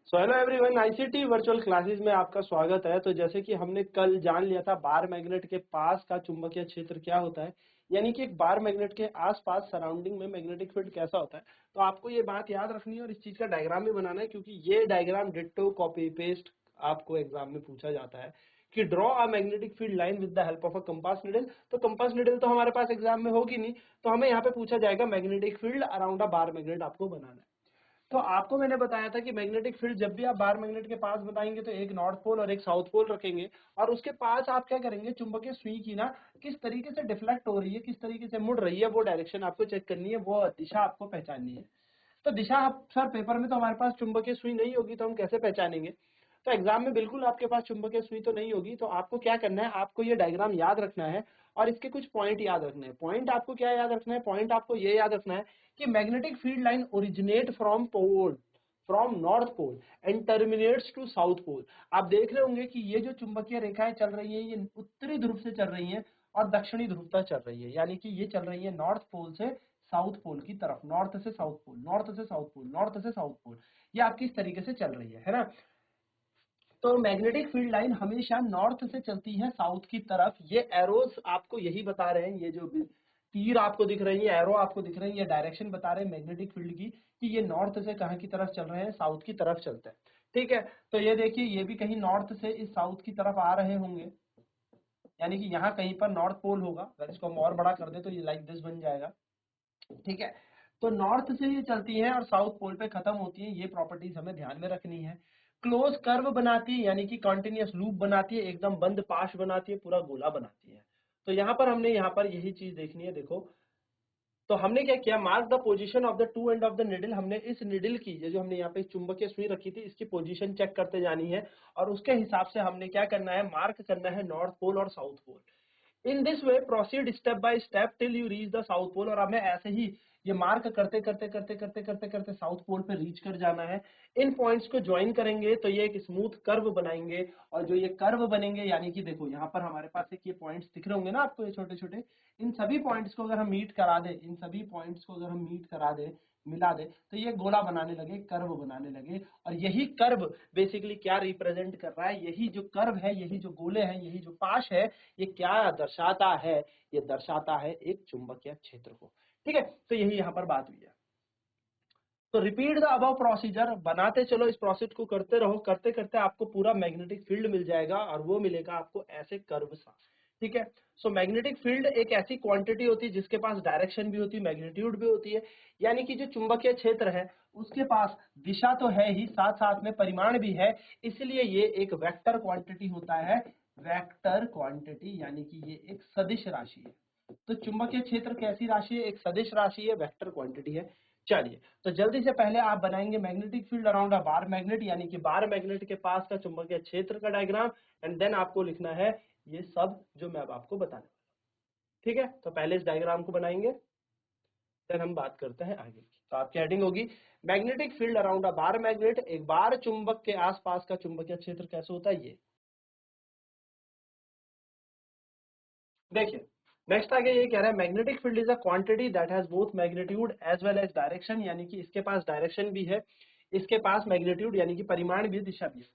So hello everyone, ICT virtual classes में आपका स्वागत है। तो जैसे कि हमने कल जान लिया था बार मैग्नेट के पास का चुंबकीय क्षेत्र क्या होता है, यानी कि एक बार मैग्नेट के आसपास सराउंडिंग में मैग्नेटिक फील्ड कैसा होता है। तो आपको ये बात याद रखनी है और इस चीज का डायग्राम भी बनाना है, क्योंकि ये डायग्राम डिट्टो कॉपी पेस्ट आपको एग्जाम में पूछा जाता है कि draw a magnetic field line with the help of a compass needle. तो कंपास निडल तो हमारे पास एग्जाम में होगी नहीं, तो हमें यहाँ पे पूछा जाएगा मैग्नेटिक फील्ड अराउंड अ बार मैग्नेट आपको बनाना है। तो आपको मैंने बताया था कि मैग्नेटिक फील्ड जब भी आप बार मैग्नेट के पास बताएंगे तो एक नॉर्थ पोल और एक साउथ पोल रखेंगे, और उसके पास आप क्या करेंगे, चुंबकीय सुई की ना किस तरीके से डिफ्लेक्ट हो रही है, किस तरीके से मुड़ रही है, वो डायरेक्शन आपको चेक करनी है, वो दिशा आपको पहचाननी है। तो दिशा आप सर पेपर में तो हमारे पास चुंबकीय सुई नहीं होगी, तो हम कैसे पहचानेंगे। तो एग्जाम में बिल्कुल आपके पास चुंबकीय सुई तो नहीं होगी, तो आपको क्या करना है, आपको ये डायग्राम याद रखना है और इसके कुछ पॉइंट याद रखने हैं। पॉइंट आपको क्या याद रखना है, पॉइंट आपको ये याद रखना है कि magnetic field line originate from north pole and terminates to south pole. आप देख रहे होंगे कि ये जो चुंबकीय रेखाएं चल रही है ये उत्तरी ध्रुव से चल रही हैं और दक्षिणी ध्रुव तक चल रही है, यानी कि ये चल रही है नॉर्थ पोल से साउथ पोल की तरफ, नॉर्थ से साउथ पोल, नॉर्थ से साउथ पोल, नॉर्थ से साउथ पोल, ये आपकी इस तरीके से चल रही है ना। तो मैग्नेटिक फील्ड लाइन हमेशा नॉर्थ से चलती है साउथ की तरफ। ये एरोस आपको यही बता रहे हैं, ये जो तीर आपको दिख रही है, एरो आपको दिख रही है, ये डायरेक्शन बता रहे हैं मैग्नेटिक फील्ड की कि ये नॉर्थ से कहां की तरफ चल रहे हैं, साउथ की तरफ चलते हैं। ठीक है, तो ये देखिए ये भी कहीं नॉर्थ से इस साउथ की तरफ आ रहे होंगे, यानी कि यहाँ कहीं पर नॉर्थ पोल होगा। अगर इसको हम और बड़ा कर दे तो ये लाइक दिस बन जाएगा। ठीक है, तो नॉर्थ से ये चलती है और साउथ पोल पे खत्म होती है, ये प्रॉपर्टीज हमें ध्यान में रखनी है। क्लोज कर्व बनाती है, यानी कि कॉन्टिन्यूअस लूप बनाती है, एकदम बंद पाश बनाती है, पूरा गोला बनाती है। तो यहाँ पर हमने यहाँ पर यही चीज देखनी है। देखो, तो हमने क्या किया, mark the position of the two end of the needle. हमने इस निडल की, ये जो हमने यहाँ पे चुंबकीय सुई रखी थी, इसकी पोजीशन चेक करते जानी है और उसके हिसाब से हमने क्या करना है, मार्क करना है नॉर्थ पोल और south pole. In this way proceed step by step till you reach the south pole. और हमें ऐसे ही ये मार्क करते करते करते करते करते करते साउथ पोल पे रीच कर जाना है। इन पॉइंट्स को ज्वाइन करेंगे तो ये एक स्मूथ कर्व बनाएंगे, और जो ये कर्व बनेंगे, यानी कि देखो यहाँ पर हमारे पास एक ये पॉइंट्स दिख रहे होंगे ना आपको, ये छोटे छोटे, इन सभी पॉइंट्स को अगर हम मीट करा दे, इन सभी पॉइंट्स को अगर हम मीट करा दे, मिला दे, तो ये गोला बनाने लगे, कर्व बनाने लगे। और यही कर्व बेसिकली क्या रिप्रेजेंट कर रहा है, यही जो कर्व है, यही जो गोले हैं, यही जो पाश है, ये क्या दर्शाता है, ये दर्शाता है एक चुंबकीय क्षेत्र को। ठीक है, तो यही यहाँ पर बात हुई है। तो रिपीट द अबव प्रोसीजर, बनाते चलो, इस प्रोसेस को करते रहो, करते करते आपको पूरा मैग्नेटिक फील्ड मिल जाएगा, और वो मिलेगा आपको ऐसे कर्व सा। ठीक है, सो मैग्नेटिक फील्ड एक ऐसी क्वांटिटी होती है जिसके पास डायरेक्शन भी होती है, मैग्नीट्यूड भी होती है, यानी कि जो चुंबकीय क्षेत्र है उसके पास दिशा तो है ही, साथ साथ में परिमाण भी है, इसलिए ये एक वेक्टर क्वांटिटी होता है। वेक्टर क्वांटिटी यानी कि ये एक सदिश राशि है। तो चुंबकीय क्षेत्र कैसी राशि है, एक सदिश राशि है, वेक्टर क्वांटिटी है। चलिए, तो जल्दी से पहले आप बनाएंगे मैग्नेटिक फील्ड अराउंड अ बार मैग्नेट, यानी कि बार मैग्नेट के पास का चुंबकीय क्षेत्र का डायग्राम, एंड देन आपको लिखना है ये सब जो मैं अब आपको बताने वाला हूं। ठीक है, तो पहले इस डायग्राम को बनाएंगे, देन हम बात करते हैं आगे की। तो आपकी हेडिंग होगी मैग्नेटिक फील्ड अराउंड अ बार मैग्नेट। एक बार चुंबक के आसपास का चुंबकीय क्षेत्र कैसे होता है, ये देखिए। नेक्स्ट आगे ये कह रहा है magnetic field is a quantity that has both magnitude as well as direction, यानी कि इसके पास डायरेक्शन भी है, इसके पास मैग्नीट्यूड यानी कि परिमाण भी है, दिशा भी है।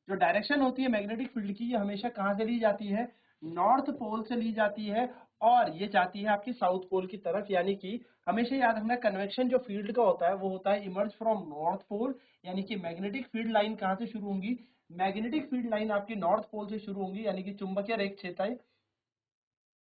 जो डायरेक्शन होती है मैग्नेटिक फील्ड की, ये हमेशा कहां से ली जाती है, नॉर्थ पोल से ली जाती है, और ये जाती है आपकी साउथ पोल की तरफ। यानी कि हमेशा याद रखना, कन्वेक्शन जो फील्ड का होता है वो होता है इमर्ज फ्रॉम नॉर्थ पोल, यानी कि मैग्नेटिक फील्ड लाइन कहां से शुरू होंगी, मैग्नेटिक फील्ड लाइन आपकी नॉर्थ पोल से शुरू होंगी, यानी कि चुंबकीय रेख क्षेत्र,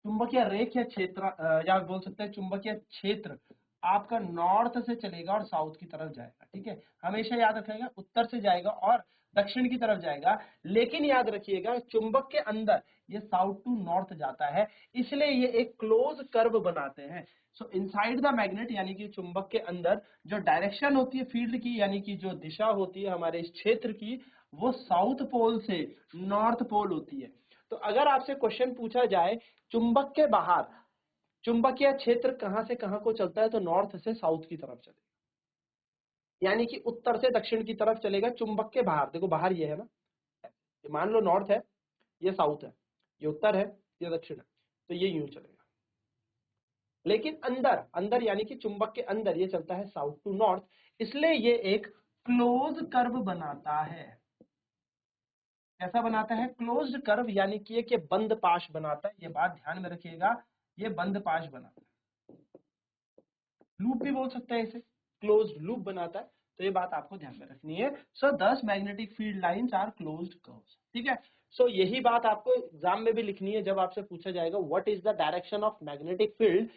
चुंबकीय रेख या क्षेत्र, या बोल सकते हैं चुंबकीय क्षेत्र आपका नॉर्थ से चलेगा और साउथ की तरफ जाएगा। ठीक है, हमेशा याद रखिएगा उत्तर से जाएगा और दक्षिण की तरफ जाएगा, लेकिन याद रखिएगा चुंबक के अंदर ये साउथ टू नॉर्थ जाता है, इसलिए ये एक क्लोज कर्व बनाते हैं। सो इनसाइड द मैग्नेट, यानी कि चुंबक के अंदर जो डायरेक्शन होती है फील्ड की, यानी कि जो दिशा होती है हमारे इस क्षेत्र की, वो साउथ पोल से नॉर्थ पोल होती है। तो अगर आपसे क्वेश्चन पूछा जाए चुंबक के बाहर चुंबकीय क्षेत्र कहां से कहां को चलता है, तो नॉर्थ से साउथ की तरफ चलेगा, यानी कि उत्तर से दक्षिण की तरफ चलेगा। चुंबक के बाहर, देखो बाहर ये है ना, ये मान लो नॉर्थ है, ये साउथ है, ये उत्तर है, ये दक्षिण है, तो ये यूं चलेगा। लेकिन अंदर अंदर यानी कि चुंबक के अंदर ये चलता है साउथ टू नॉर्थ, इसलिए ये एक क्लोज कर्व बनाता है। कैसा बनाता है? क्लोज्ड कर्व, यानी कि ये बंद पाश बनाता है। ये बात ध्यान में रखिएगा, ये बंद पाश बनाता है। लूप भी बोल सकते हैं इसे, क्लोज्ड लूप बनाता है। तो ये बात आपको ध्यान में रखनी है। So 10 magnetic field lines are closed curves. ठीक है, सो यही बात आपको एग्जाम में भी लिखनी है जब आपसे पूछा जाएगा what is the direction of magnetic field,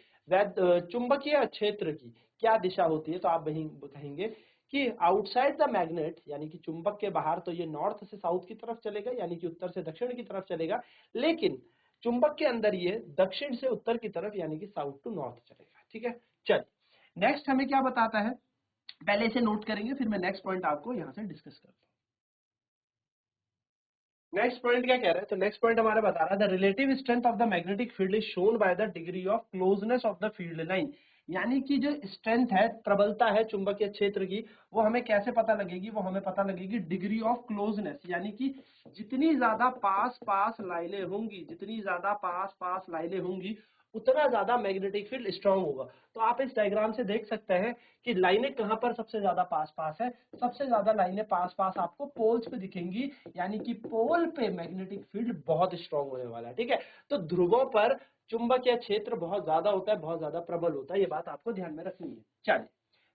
चुंबकीय क्षेत्र की क्या दिशा होती है। तो आप वही कहेंगे कि आउटसाइड द मैग्नेट, यानी कि चुंबक के बाहर तो ये नॉर्थ से साउथ की तरफ चलेगा, यानी कि उत्तर से दक्षिण की तरफ चलेगा, लेकिन चुंबक के अंदर ये दक्षिण से उत्तर की तरफ, यानी कि साउथ टू नॉर्थ चलेगा। ठीक है, चलिए नेक्स्ट हमें क्या बताता है, पहले इसे नोट करेंगे, फिर मैं नेक्स्ट पॉइंट आपको यहां से डिस्कस करता हूं। नेक्स्ट पॉइंट क्या कह रहा है? तो नेक्स्ट पॉइंट हमारा बता रहा है the relative strength of the magnetic field is shown by the degree of closeness of the field line. यानी कि जो स्ट्रेंथ है, प्रबलता है चुंबकीय क्षेत्र की, वो हमें कैसे पता लगेगी? वो हमें पता लगेगी डिग्री ऑफ क्लोजनेस, यानी कि जितनी ज्यादा पास पास लाइनें होंगी, जितनी ज्यादा पास पास लाइनें होंगी, उतना ज्यादा मैग्नेटिक फील्ड स्ट्रांग होगा। तो आप इस डायग्राम से देख सकते हैं कि लाइनें कहां पर सबसे ज्यादा पास पास है। सबसे ज्यादा लाइनें पास पास आपको पोल्स पे दिखेंगी, यानी कि पोल पे मैग्नेटिक फील्ड बहुत स्ट्रांग होने वाला है। ठीक है, तो ध्रुवों पर चुंबकीय क्षेत्र बहुत ज्यादा होता है, बहुत ज्यादा प्रबल होता है। ये बात आपको ध्यान में रखनी है। चलिए,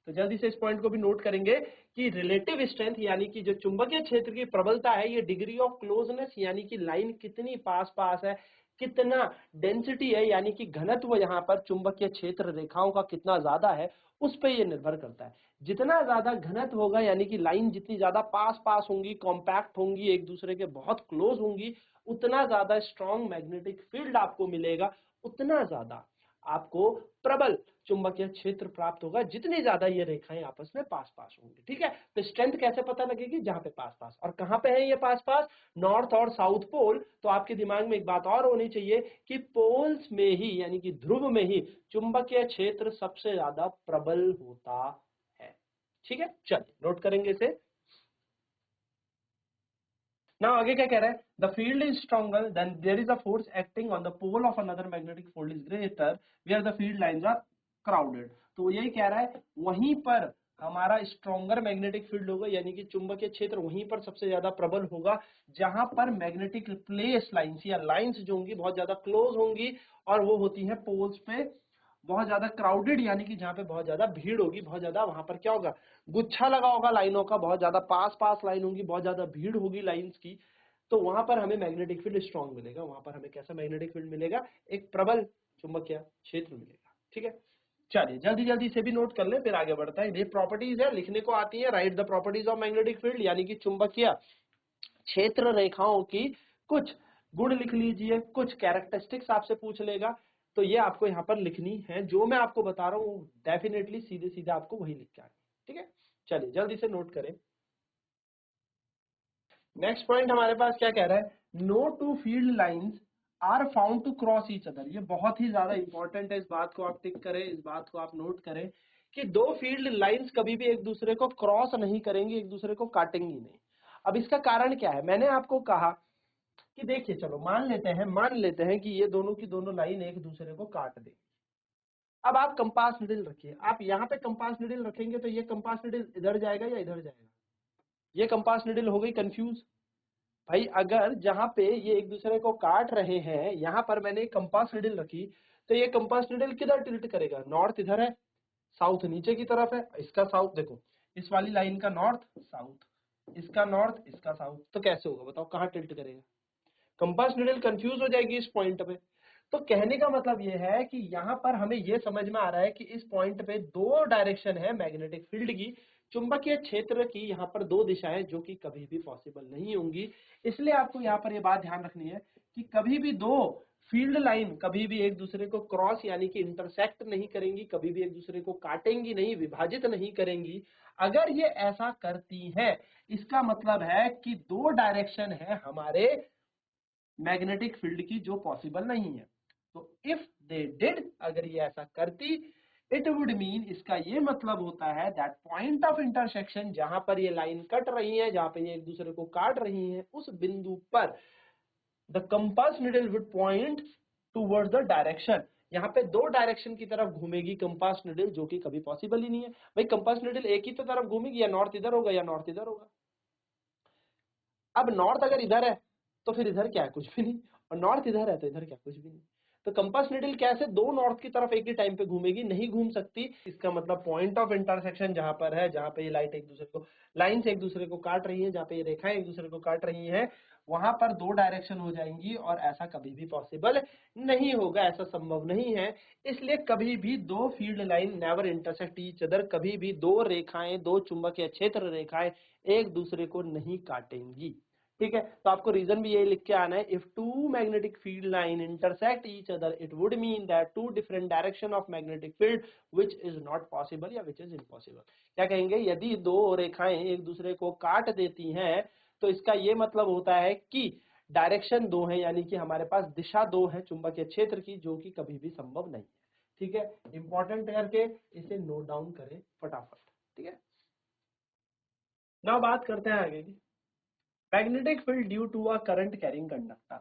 तो जल्दी से इस पॉइंट को भी नोट करेंगे कि रिलेटिव स्ट्रेंथ, यानी कि जो चुंबकीय क्षेत्र की प्रबलता है, ये डिग्री ऑफ क्लोजनेस, यानी कि लाइन कितनी पास पास है, कितना डेंसिटी है, यानी कि घनत्व यहाँ पर चुंबकीय क्षेत्र रेखाओं का कितना ज्यादा है, उस पर यह निर्भर करता है। जितना ज्यादा घनत्व होगा, यानी कि लाइन जितनी ज्यादा पास पास होंगी, कॉम्पैक्ट होंगी, एक दूसरे के बहुत क्लोज होंगी, उतना ज्यादा स्ट्रॉन्ग मैग्नेटिक फील्ड आपको मिलेगा, उतना ज्यादा आपको प्रबल चुंबकीय क्षेत्र प्राप्त होगा, जितनी ज्यादा ये रेखाएं आपस में पास पास होंगी। ठीक है, तो स्ट्रेंथ कैसे पता लगेगी? जहां पे पास पास, और कहां पे है ये पास पास? नॉर्थ और साउथ पोल। तो आपके दिमाग में एक बात और होनी चाहिए कि पोल्स में ही, यानी कि ध्रुव में ही चुंबकीय क्षेत्र सबसे ज्यादा प्रबल होता है। ठीक है, चलिए नोट करेंगे इसे। नाउ आगे क्या कह रहा है? The field is stronger then there is a force acting on the pole of another magnetic field is greater where the field lines are crowded. तो यही कह रहा है, वहीं पर हमारा स्ट्रॉन्गर मैग्नेटिक फील्ड होगा, यानी कि चुंबकीय क्षेत्र वहीं पर सबसे ज्यादा प्रबल होगा जहां पर मैग्नेटिक प्लेस लाइंस या लाइंस जो होंगी बहुत ज्यादा क्लोज होंगी, और वो होती है पोल्स पे बहुत ज्यादा क्राउडेड, यानी कि जहां पे बहुत ज्यादा भीड़ होगी, बहुत ज्यादा वहां पर क्या होगा, गुच्छा लगा होगा लाइनों का, बहुत ज्यादा पास पास लाइन होगी, बहुत ज्यादा भीड़ होगी लाइंस की। तो वहां पर हमें मैग्नेटिक फील्ड स्ट्रांग मिलेगा, वहां पर हमें कैसा मैग्नेटिक फील्ड मिलेगा? एक प्रबल चुंबकीय क्षेत्र मिलेगा। ठीक है, चलिए जल्दी जल्दी से भी नोट कर ले, फिर आगे बढ़ता है। ये प्रॉपर्टीज है, लिखने को आती है। Right the properties of magnetic field, यानी कि चुंबकीय क्षेत्र रेखाओं की कुछ गुण लिख लीजिए, कुछ कैरेक्टरिस्टिक्स आपसे पूछ लेगा, तो ये आपको यहाँ पर लिखनी है। जो मैं आपको बता रहा हूँ डेफिनेटली सीधे सीधे आपको वही लिख के आनी। ठीक है, चलिए जल्दी से नोट करें। नेक्स्ट पॉइंट हमारे पास क्या कह रहा है? No two field lines are found to cross each other. ये बहुत ही ज्यादा इंपॉर्टेंट है, इस बात को आप टिक करें, इस बात को आप नोट करें कि दो फील्ड लाइंस कभी भी एक दूसरे को क्रॉस नहीं करेंगी, एक दूसरे को काटेंगी नहीं। अब इसका कारण क्या है? मैंने आपको कहा कि देखिए, चलो मान लेते हैं कि ये दोनों की दोनों लाइन एक दूसरे को काट दे। अब आप कंपास निडल रखिए, आप यहाँ पे कंपास निडल रखेंगे तो ये कंपास निडल इधर जाएगा या इधर जाएगा? ये कंपास निडल हो गई कंफ्यूज। भाई अगर जहां पे ये एक दूसरे को काट रहे हैं, यहां पर मैंने कंपास निडल रखी, तो ये कंपास निडल किधर टिल्ट करेगा? नॉर्थ इधर है, साउथ नीचे की तरफ है। इसका साउथ देखो, इस वाली लाइन का नॉर्थ साउथ, इसका नॉर्थ इसका साउथ, तो कैसे होगा बताओ, कहाँ टिल्ट करेगा? कंपास नीडल कंफ्यूज हो जाएगी इस पॉइंट पे। तो कहने का मतलब ये है कि यहाँ पर हमें ये समझ में आ रहा है कि इस पॉइंट पे दो डायरेक्शन है मैग्नेटिक फील्ड की, चुंबकीय क्षेत्र की यहाँ पर दो दिशाएं, जो कि कभी भी पॉसिबल नहीं होंगी। इसलिए आपको यहाँ पर ये बात ध्यान रखनी है कि कभी भी दो फील्ड लाइन कभी भी एक दूसरे को क्रॉस यानी कि इंटरसेक्ट नहीं करेंगी, कभी भी एक दूसरे को काटेंगी नहीं, विभाजित नहीं करेंगी। अगर ये ऐसा करती हैं, इसका मतलब है कि दो डायरेक्शन है हमारे मैग्नेटिक फील्ड की जो पॉसिबल नहीं है। तो इफ दे डिड, अगर ये ऐसा करती, इट वुड मीन, इसका ये मतलब होता है दैट पॉइंट ऑफ इंटरसेक्शन, जहां पर ये लाइन कट रही है, जहां पर ये एक दूसरे को काट रही हैं, उस बिंदु पर the compass needle would point towards the direction, यहाँ पे दो डायरेक्शन की तरफ घूमेगी कंपास निडल, जो कि कभी पॉसिबल ही नहीं है। भाई कंपास निडल एक ही तो तरफ घूमेगी, या नॉर्थ इधर होगा या नॉर्थ इधर होगा। अब नॉर्थ अगर इधर है तो फिर इधर क्या है, कुछ भी नहीं, और नॉर्थ इधर है तो इधर क्या, कुछ भी नहीं। तो कंपास निडल कैसे दो नॉर्थ की तरफ एक ही टाइम पे घूमेगी, नहीं घूम सकती। इसका मतलब पॉइंट ऑफ इंटरसेक्शन जहां पर है, जहां पे ये लाइट एक दूसरे को, लाइंस एक दूसरे को काट रही है, जहां पे ये रेखाएं एक दूसरे को काट रही है, वहां पर दो डायरेक्शन हो जाएंगी, और ऐसा कभी भी पॉसिबल नहीं होगा, ऐसा संभव नहीं है। इसलिए कभी भी दो field line never intersect each other, कभी भी दो रेखाएं, दो चुंबकीय क्षेत्र रेखाएं एक दूसरे को नहीं काटेंगी। ठीक है, तो आपको रीजन भी यही लिख के आना है, if two magnetic field line intersect each other it would mean that two different direction of magnetic field which is not possible या विच इज इम्पॉसिबल। क्या कहेंगे, यदि दो रेखाएं एक दूसरे को काट देती हैं तो इसका ये मतलब होता है कि डायरेक्शन दो है, यानी कि हमारे पास दिशा दो है चुंबकीय क्षेत्र की, जो कि कभी भी संभव नहीं है। ठीक है, इंपॉर्टेंट करके इसे नोट डाउन करें फटाफट। ठीक है, ना बात करते हैं आगे की, magnetic field due to a current carrying conductor.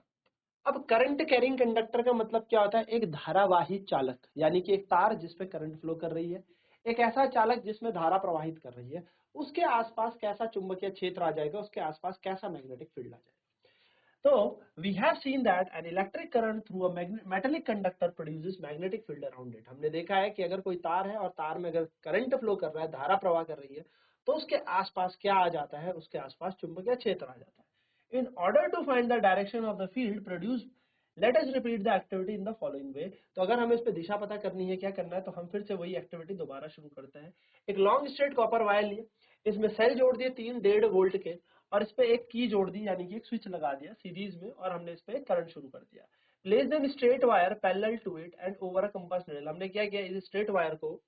अब करंट कैरिंग कंडक्टर का मतलब क्या होता है, एक धारावाही चालक, यानी कि एक तार जिसपे करंट फ्लो कर रही है, एक ऐसा चालक जिसमें धारा प्रवाहित कर रही है, उसके आसपास कैसा चुंबकीय क्षेत्र आ जाएगा, उसके आसपास कैसा मैग्नेटिक फील्ड आ जाएगा। तो we have seen that an electric current through a metallic conductor produces magnetic field around it. हमने देखा है कि अगर कोई तार है और तार में अगर करंट फ्लो कर रहा है, धारा प्रवाह कर रही है, तो उसके आसपास क्या आ जाता है, उसके आसपास चुंबकीय क्षेत्र आ जाता है। In order to find the direction of the field produce, let us repeat the activity in the following way. तो अगर हमें इस पे दिशा पता करनी है, क्या करना है, तो हम फिर से वही एक्टिविटी दोबारा शुरू करते हैं। एक लॉन्ग स्ट्रेट कॉपर वायर लिए, इसमें सेल जोड़ दिए 3.5 वोल्ट के, और इस पे एक की जोड़ दी, यानी कि एक स्विच लगा दिया सीरीज में, और हमने इस पे करंट शुरू कर दिया। Place then straight wire parallel to it and over a compass needle. हमने क्या किया, इस स्ट्रेट वायर को,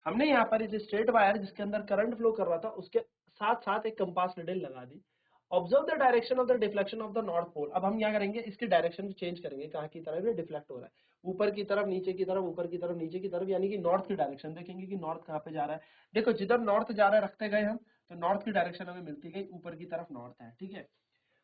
हमने यहाँ पर इस स्ट्रेट वायर जिसके अंदर करंट फ्लो कर रहा था, उसके साथ साथ एक कंपास निडल लगा दी। Observe the direction of the deflection of the north pole. अब हम क्या करेंगे, इसकी डायरेक्शन चेंज करेंगे, कहाँ की तरफ ये डिफ्लेक्ट हो रहा है, ऊपर की तरफ, नीचे की तरफ, ऊपर की तरफ, नीचे की तरफ, यानी कि नॉर्थ की डायरेक्शन देखेंगे कि नॉर्थ कहाँ पे जा रहा है। देखो जिधर नॉर्थ जा रहा है रखते गए हम, तो नॉर्थ की डायरेक्शन हमें मिलती गई, ऊपर की तरफ नॉर्थ है। ठीक है,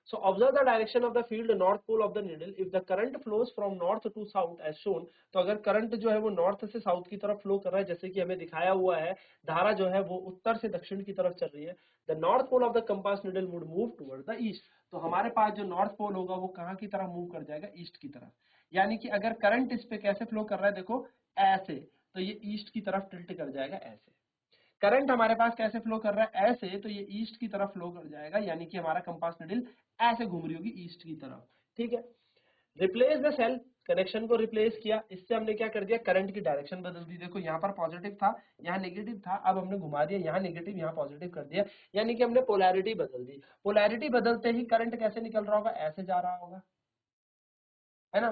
so observe the direction of the field north pole of the needle. If the current flows from north to south as shown, तो अगर करंट जो है वो नॉर्थ से साउथ की तरफ फ्लो कर रहा है, जैसे कि हमें दिखाया हुआ है, धारा जो है वो उत्तर से दक्षिण की तरफ चल रही है, the north pole of the compass needle would move toward the east. तो हमारे पास जो नॉर्थ पोल होगा वो कहाँ की तरफ मूव कर जाएगा, ईस्ट की तरफ। यानी कि अगर करंट इस पे कैसे फ्लो कर रहा है, देखो ऐसे, तो ये ईस्ट की तरफ टिल्ट कर जाएगा ऐसे। करंट हमारे पास कैसे फ्लो कर रहा है, ऐसे, तो ये ईस्ट की तरफ फ्लो कर जाएगा, यानी कि हमारा कंपास निडल ऐसे घूम रही होगी ईस्ट की तरफ। ठीक है, रिप्लेस द सेल, कनेक्शन को रिप्लेस किया, इससे हमने क्या कर दिया, करंट की डायरेक्शन बदल दी। देखो यहाँ पर पॉजिटिव था, यहाँ नेगेटिव था, अब हमने घुमा दिया, यहाँ नेगेटिव यहाँ पॉजिटिव कर दिया, यानी कि हमने पोलैरिटी बदल दी। पोलैरिटी बदलते ही करंट कैसे निकल रहा होगा, ऐसे जा रहा होगा, है ना।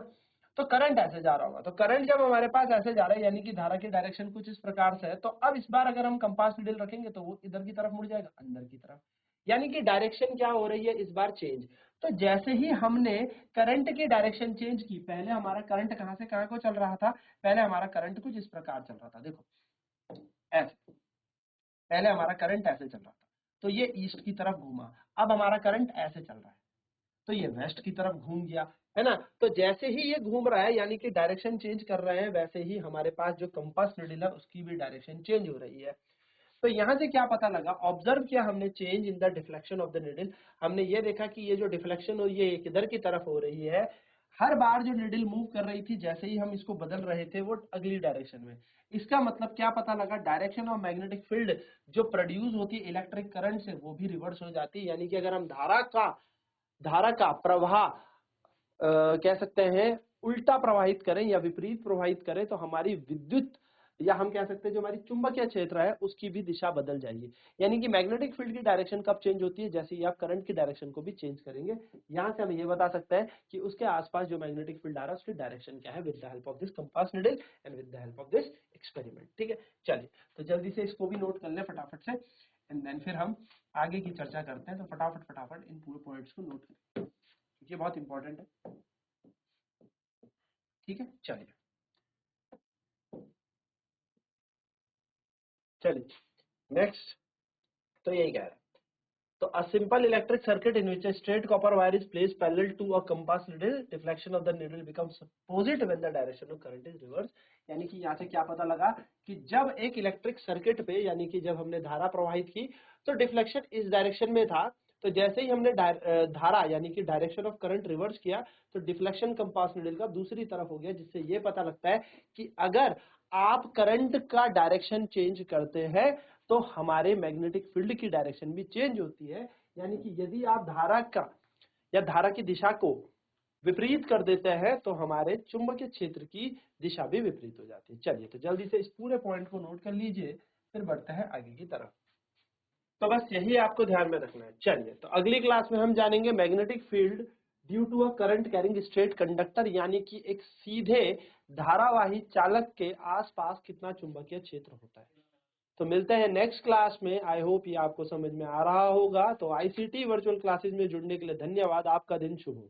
तो करंट ऐसे जा रहा होगा, तो करंट जब हमारे पास ऐसे जा रहा है, यानी कि धारा की डायरेक्शन कुछ इस प्रकार से है, तो अब इस बार अगर हम कंपास निडल रखेंगे तो वो इधर की तरफ मुड़ जाएगा, अंदर की तरफ, यानी कि डायरेक्शन क्या हो रही है इस बार, चेंज। तो जैसे ही हमने करंट की डायरेक्शन चेंज की, पहले हमारा करंट कहां से कहां को चल रहा था, पहले हमारा करंट कुछ इस प्रकार चल रहा था, देखो ऐसे, पहले हमारा करंट ऐसे चल रहा था, तो ये ईस्ट की तरफ घूमा। अब हमारा करंट ऐसे चल रहा है, तो ये वेस्ट की तरफ घूम गया, है ना। तो जैसे ही ये घूम रहा है, यानी कि डायरेक्शन चेंज कर रहे हैं, वैसे ही हमारे पास जो कंपास निडल है उसकी भी डायरेक्शन चेंज हो रही है। तो यहां से क्या पता लगा, ऑब्जर्व किया हमने change in the deflection of the needle. हमने ये देखा कि ये जो डिफ्लेक्शन हो, ये किधर की तरफ हो रही है, हर बार जो निडल मूव कर रही थी, जैसे ही हम इसको बदल रहे थे, वो अगली डायरेक्शन में। इसका मतलब क्या पता लगा, डायरेक्शन ऑफ मैग्नेटिक फील्ड जो प्रोड्यूस होती है इलेक्ट्रिक करंट से, वो भी रिवर्स हो जाती है। यानी कि अगर हम धारा का प्रवाह कह सकते हैं उल्टा प्रवाहित करें या विपरीत प्रवाहित करें, तो हमारी विद्युत, या हम कह सकते हैं जो हमारी चुंबकीय क्षेत्र है उसकी भी दिशा बदल जाएगी। यानी कि मैग्नेटिक फील्ड की डायरेक्शन कब चेंज होती है, जैसे ही आप करंट की डायरेक्शन को भी चेंज करेंगे। यहां से हम ये बता सकते हैं कि उसके आसपास जो मैग्नेटिक फील्ड आ रहा है उसकी डायरेक्शन क्या है, with the help of this compass needle and with the help of this experiment. ठीक है, चलिए तो जल्दी से इसको भी नोट कर ले फटाफट से, एंड देन फिर हम आगे की चर्चा करते हैं। तो फटाफट फटाफट इन पूरे पॉइंट्स को नोट करें, क्योंकि ये बहुत इंपॉर्टेंट है। ठीक है, चलिए चलिए नेक्स्ट, तो यही कह रहा है, तो a simple electric circuit in which a straight copper wire is placed parallel to a compass needle, deflection of the needle becomes positive when the direction of current is reverse। यानी कि यहाँ से क्या पता लगा कि जब एक इलेक्ट्रिक सर्किट पे यानी कि जब हमने धारा प्रवाहित की तो डिफ्लेक्शन इस डायरेक्शन में था, तो जैसे ही हमने धारा यानी कि डायरेक्शन ऑफ करंट रिवर्स किया तो डिफ्लेक्शन कंपास नीडल का दूसरी तरफ हो गया, जिससे ये पता लगता है कि अगर आप करंट का डायरेक्शन चेंज करते हैं तो हमारे मैग्नेटिक फील्ड की डायरेक्शन भी चेंज होती है। यानी कि यदि आप धारा का या धारा की दिशा को विपरीत कर देते हैं तो हमारे चुंबकीय क्षेत्र की दिशा भी विपरीत हो जाती है। चलिए तो जल्दी से इस पूरे पॉइंट को नोट कर लीजिए, फिर बढ़ते हैं आगे की तरफ। तो बस यही आपको ध्यान में रखना है। चलिए तो अगली क्लास में हम जानेंगे magnetic field due to a current carrying straight conductor, यानी कि एक सीधे धारावाही चालक के आसपास कितना चुंबकीय क्षेत्र होता है। तो मिलते हैं नेक्स्ट क्लास में। आई होप ये आपको समझ में आ रहा होगा। तो आईसीटी वर्चुअल क्लासेस में जुड़ने के लिए धन्यवाद। आपका दिन शुभ हो।